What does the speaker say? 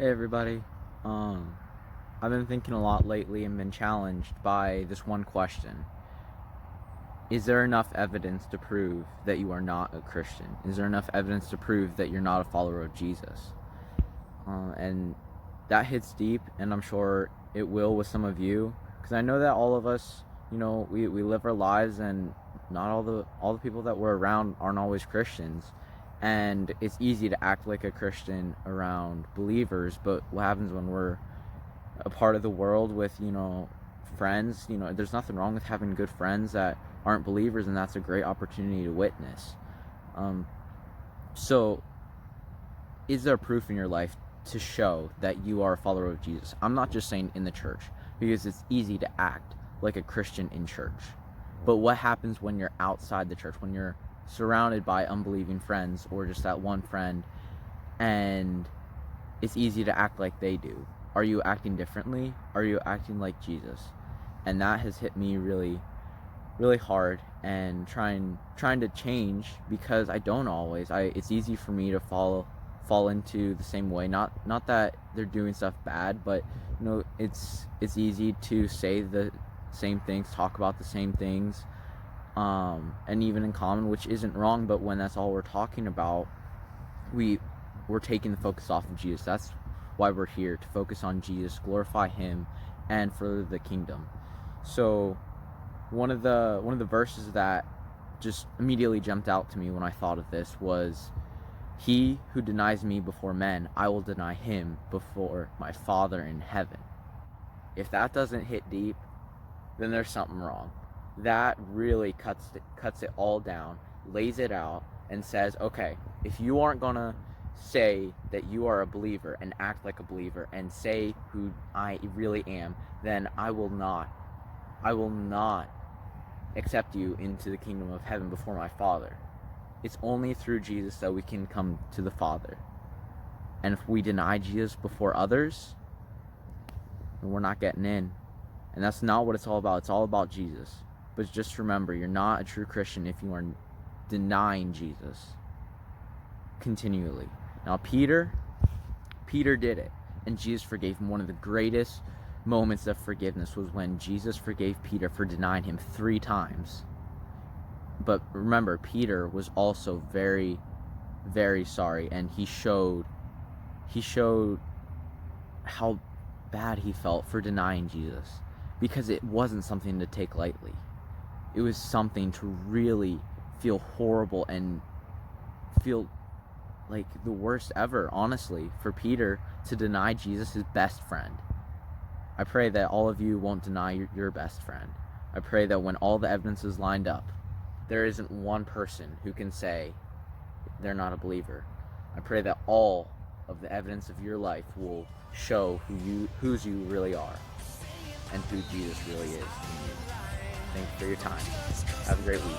Hey everybody. I've been thinking a lot lately and been challenged by this one question. Is there enough evidence to prove that you are not a Christian? Is there enough evidence to prove that you're not a follower of Jesus? And that hits deep, and I'm sure it will with some of you, because I know that all of us, we live our lives, and not all the people that we're around aren't always Christians, and it's easy to act like a Christian around believers. But what happens when we're a part of the world with friends? There's nothing wrong with having good friends that aren't believers, and that's a great opportunity to witness. Um, so is there proof in your life to show that you are a follower of Jesus? I'm not just saying in the church, because it's easy to act like a Christian in church. But what happens when you're outside the church, when you're surrounded by unbelieving friends or just that one friend, and it's easy to act like they do? Are you acting differently? Are you acting like Jesus? And that has hit me really, really hard, and trying to change, because I don't always. It's easy for me to fall into the same way. Not that they're doing stuff bad, but it's easy to say the same things, talk about the same things, and even in common, which isn't wrong. But when that's all we're talking about, we're taking the focus off of Jesus. That's why we're here, to focus on Jesus, glorify him, and further the kingdom. So one of the verses that just immediately jumped out to me when I thought of this was, he who denies me before men, I will deny him before my Father in heaven. If that doesn't hit deep, then there's something wrong. That really cuts it all down, lays it out, and says, okay, if you aren't gonna say that you are a believer and act like a believer and say who I really am, then I will not accept you into the kingdom of heaven before my Father. It's only through Jesus that we can come to the Father. And if we deny Jesus before others, then we're not getting in. And that's not what it's all about. It's all about Jesus. But just remember, you're not a true Christian if you are denying Jesus continually. Now, Peter did it, and Jesus forgave him. One of the greatest moments of forgiveness was when Jesus forgave Peter for denying him 3 times. But remember, Peter was also very, very sorry, and he showed how bad he felt for denying Jesus, because it wasn't something to take lightly. It was something to really feel horrible and feel like the worst ever, honestly, for Peter to deny Jesus, his best friend. I pray that all of you won't deny your best friend. I pray that when all the evidence is lined up, there isn't one person who can say they're not a believer. I pray that all of the evidence of your life will show whose you really are, and who Jesus really is in you. Thank you for your time. Have a great week.